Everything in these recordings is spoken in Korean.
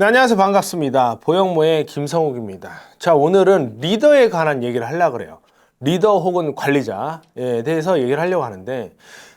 네, 안녕하세요. 반갑습니다. 보영모의 김성욱입니다. 자, 오늘은 리더에 관한 얘기를 하려고 그래요. 리더 혹은 관리자에 대해서 얘기를 하려고 하는데,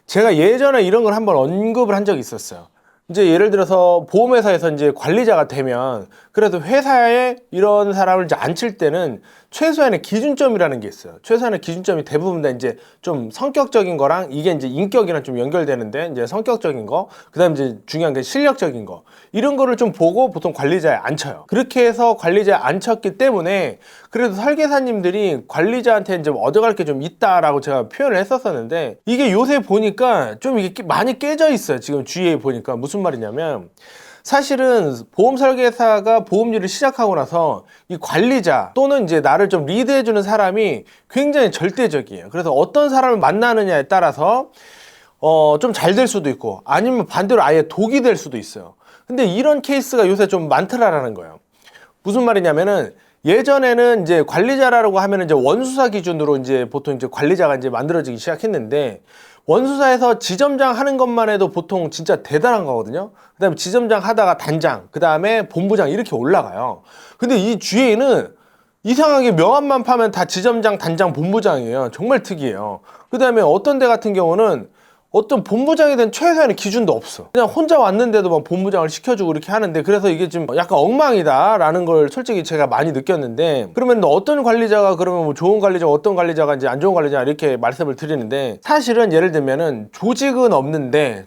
제가 예전에 이런 걸 한번 언급을 한 적이 있었어요. 이제 예를 들어서 보험회사에서 이제 관리자가 되면 그래도 회사에 이런 사람을 이제 앉힐 때는 최소한의 기준점이라는 게 있어요. 최소한의 기준점이 대부분 다 이제 좀 성격적인 거랑 이게 이제 인격이랑 좀 연결되는데, 이제 성격적인 거, 그다음 이제 중요한 게 실력적인 거, 이런 거를 좀 보고 보통 관리자에 앉혀요. 그렇게 해서 관리자에 앉혔기 때문에 그래도 설계사님들이 관리자한테 이제 얻어갈 게 좀 있다라고 제가 표현을 했었었는데, 이게 요새 보니까 좀 이게 많이 깨져 있어요. 지금 주위에 보니까. 무슨 말이냐면, 사실은 보험 설계사가 보험 일을 시작하고 나서 이 관리자 또는 이제 나를 좀 리드해주는 사람이 굉장히 절대적이에요. 그래서 어떤 사람을 만나느냐에 따라서 좀 잘 될 수도 있고, 아니면 반대로 아예 독이 될 수도 있어요. 근데 이런 케이스가 요새 좀 많더라라는 거예요. 무슨 말이냐면은, 예전에는 이제 관리자라고 하면은 이제 원수사 기준으로 이제 보통 이제 관리자가 이제 만들어지기 시작했는데, 원수사에서 지점장 하는 것만 해도 보통 진짜 대단한 거거든요. 그 다음에 지점장 하다가 단장, 그 다음에 본부장 이렇게 올라가요. 근데 이 주위에는 이상하게 명함만 파면 다 지점장, 단장, 본부장이에요. 정말 특이해요. 그 다음에 어떤 데 같은 경우는 어떤 본부장에 대한 최소한의 기준도 없어. 그냥 혼자 왔는데도 막 본부장을 시켜주고 이렇게 하는데, 그래서 이게 좀 약간 엉망이다라는 걸 솔직히 제가 많이 느꼈는데, 그러면 어떤 관리자가 그러면 뭐 좋은 관리자, 어떤 관리자가 이제 안 좋은 관리자 이렇게 말씀을 드리는데, 사실은 예를 들면은 조직은 없는데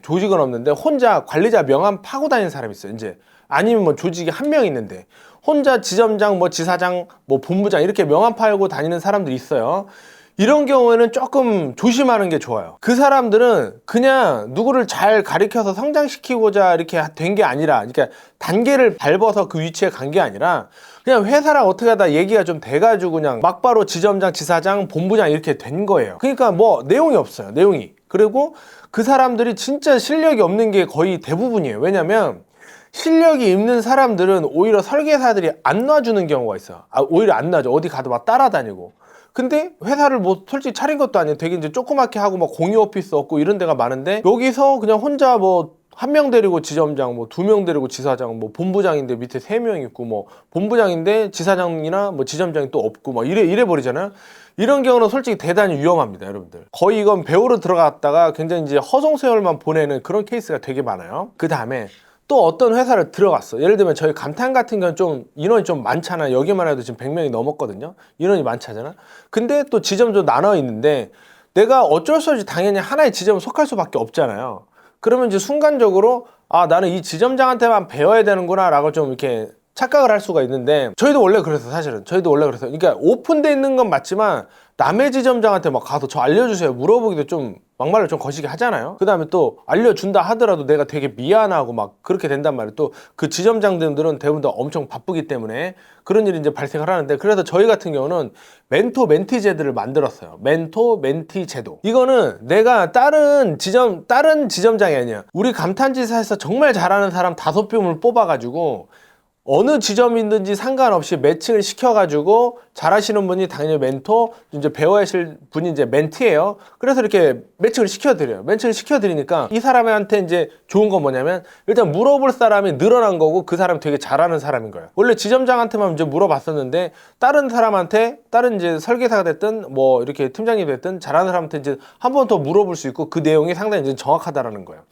혼자 관리자 명함 파고 다니는 사람이 있어요. 이제 아니면 뭐 조직이 한 명 있는데 혼자 지점장, 뭐 지사장, 뭐 본부장 이렇게 명함 팔고 다니는 사람들이 있어요. 이런 경우에는 조금 조심하는 게 좋아요. 그 사람들은 그냥 누구를 잘 가리켜서 성장시키고자 이렇게 된 게 아니라, 그러니까 단계를 밟아서 그 위치에 간 게 아니라 그냥 회사랑 어떻게 하다 얘기가 좀 돼가지고 그냥 막바로 지점장, 지사장, 본부장 이렇게 된 거예요. 그러니까 뭐 내용이 없어요. 내용이. 그리고 그 사람들이 진짜 실력이 없는 게 거의 대부분이에요. 왜냐면 실력이 있는 사람들은 오히려 설계사들이 안 놔주는 경우가 있어요. 오히려 안 놔줘. 어디 가도 막 따라다니고. 근데 회사를 뭐 솔직히 차린 것도 아니에요. 되게 이제 조그맣게 하고 막 공유 오피스 없고 이런 데가 많은데, 여기서 그냥 혼자 뭐 한 명 데리고 지점장, 뭐 두 명 데리고 지사장, 뭐 본부장인데 밑에 세 명 있고, 뭐 본부장인데 지사장이나 뭐 지점장이 또 없고 막 이래 버리잖아요. 이런 경우는 솔직히 대단히 위험합니다, 여러분들. 거의 이건 배우러 들어갔다가 굉장히 이제 허송세월만 보내는 그런 케이스가 되게 많아요. 그 다음에 또 어떤 회사를 들어갔어. 예를 들면 저희 감탄 같은 경우는 좀 인원이 좀 많잖아. 여기만 해도 지금 100명이 넘었거든요. 인원이 많잖아. 근데 또 지점도 나눠 있는데, 내가 어쩔 수 없이 당연히 하나의 지점에 속할 수밖에 없잖아요. 그러면 이제 순간적으로 나는 이 지점장한테만 배워야 되는구나 라고 좀 이렇게 착각을 할 수가 있는데, 저희도 원래 그랬어요. 사실은 저희도 원래 그랬어요. 그러니까 오픈돼 있는 건 맞지만 남의 지점장한테 막 가서 저 알려주세요 물어보기도 좀 막말로 좀 거시기 하잖아요. 그 다음에 또 알려준다 하더라도 내가 되게 미안하고 막 그렇게 된단 말이에요. 또 그 지점장들은 대부분 다 엄청 바쁘기 때문에 그런 일이 이제 발생을 하는데, 그래서 저희 같은 경우는 멘토 멘티 제도를 만들었어요. 멘토 멘티 제도. 이거는 내가 다른 지점장이 아니야. 우리 감탄지사에서 정말 잘하는 사람 5명을 뽑아가지고 어느 지점이든지 상관없이 매칭을 시켜가지고 잘하시는 분이 당연히 멘토, 이제 배워야 하실 분이 이제 멘티예요. 그래서 이렇게 매칭을 시켜드려요. 매칭을 시켜드리니까 이 사람한테 이제 좋은 건 뭐냐면, 일단 물어볼 사람이 늘어난 거고 그 사람이 되게 잘하는 사람인 거예요. 원래 지점장한테만 이제 물어봤었는데, 다른 사람한테, 다른 이제 설계사가 됐든 뭐 이렇게 팀장이 됐든 잘하는 사람한테 이제 한 번 더 물어볼 수 있고, 그 내용이 상당히 이제 정확하다라는 거예요.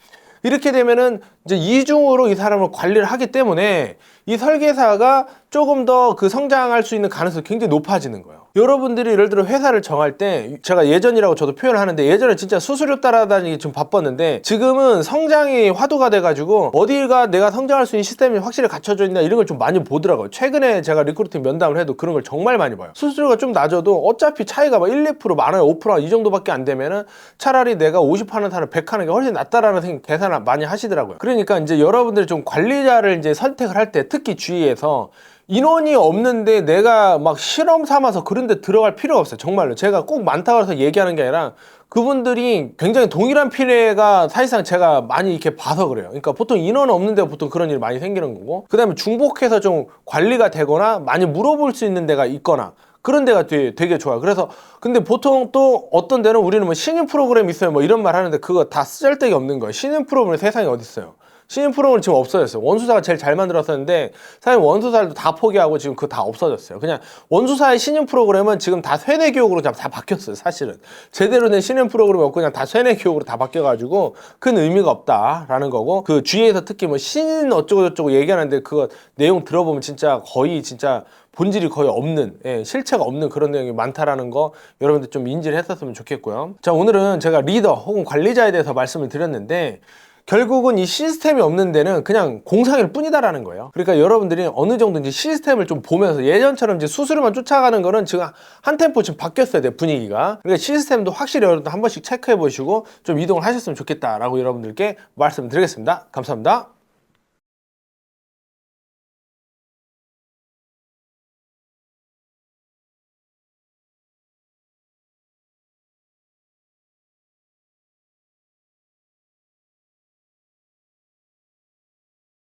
이렇게 되면은 이제 이중으로 이 사람을 관리를 하기 때문에 이 설계사가 조금 더 그 성장할 수 있는 가능성이 굉장히 높아지는 거예요. 여러분들이 예를 들어 회사를 정할 때, 제가 예전이라고 저도 표현을 하는데, 예전에 진짜 수수료 따라다니기 좀 바빴는데, 지금은 성장이 화두가 돼가지고 어디가 내가 성장할 수 있는 시스템이 확실히 갖춰져 있나 이런 걸 좀 많이 보더라고요. 최근에 제가 리크루팅 면담을 해도 그런 걸 정말 많이 봐요. 수수료가 좀 낮아도 어차피 차이가 막 1, 2% 많아요. 5% 이 정도밖에 안 되면은 차라리 내가 50 하는 사람 100 하는 게 훨씬 낫다라는 계산을 많이 하시더라고요. 그러니까 이제 여러분들이 좀 관리자를 이제 선택을 할 때, 특히 주위에서 인원이 없는데 내가 막 실험 삼아서 그런 데 들어갈 필요가 없어요. 정말로. 제가 꼭 많다고 해서 얘기하는 게 아니라, 그분들이 굉장히 동일한 피해가 사실상 제가 많이 이렇게 봐서 그래요. 그러니까 보통 인원 없는데 보통 그런 일이 많이 생기는 거고, 그 다음에 중복해서 좀 관리가 되거나 많이 물어볼 수 있는 데가 있거나 그런 데가 되게 좋아요. 그래서 근데 보통 또 어떤 데는 우리는 뭐 신인 프로그램 있어요 뭐 이런 말 하는데, 그거 다 쓸데기 없는 거예요. 신인 프로그램 세상에 어디 있어요. 신인 프로그램 지금 없어졌어요. 원수사가 제일 잘 만들었었는데 사실 원수사를 다 포기하고 지금 그거 다 없어졌어요. 그냥 원수사의 신인 프로그램은 지금 다 세뇌 교육으로 다 바뀌었어요. 사실은 제대로 된 신인 프로그램이 없고 그냥 다 세뇌 교육으로 다 바뀌어가지고 큰 의미가 없다라는 거고, 그 주위에서 특히 뭐 신인 어쩌고 저쩌고 얘기하는데 그거 내용 들어보면 진짜 거의 진짜 본질이 거의 없는, 실체가 없는 그런 내용이 많다라는 거 여러분들 좀 인지를 했었으면 좋겠고요. 자, 오늘은 제가 리더 혹은 관리자에 대해서 말씀을 드렸는데 결국은 이 시스템이 없는 데는 그냥 공상일 뿐이다라는 거예요. 그러니까 여러분들이 어느 정도인지 시스템을 좀 보면서, 예전처럼 이제 수수료만 쫓아가는 거는 지금 한 템포 지금 바뀌었어야 돼, 분위기가. 그러니까 시스템도 확실히 여러분들 한 번씩 체크해 보시고 좀 이동을 하셨으면 좋겠다라고 여러분들께 말씀드리겠습니다. 감사합니다.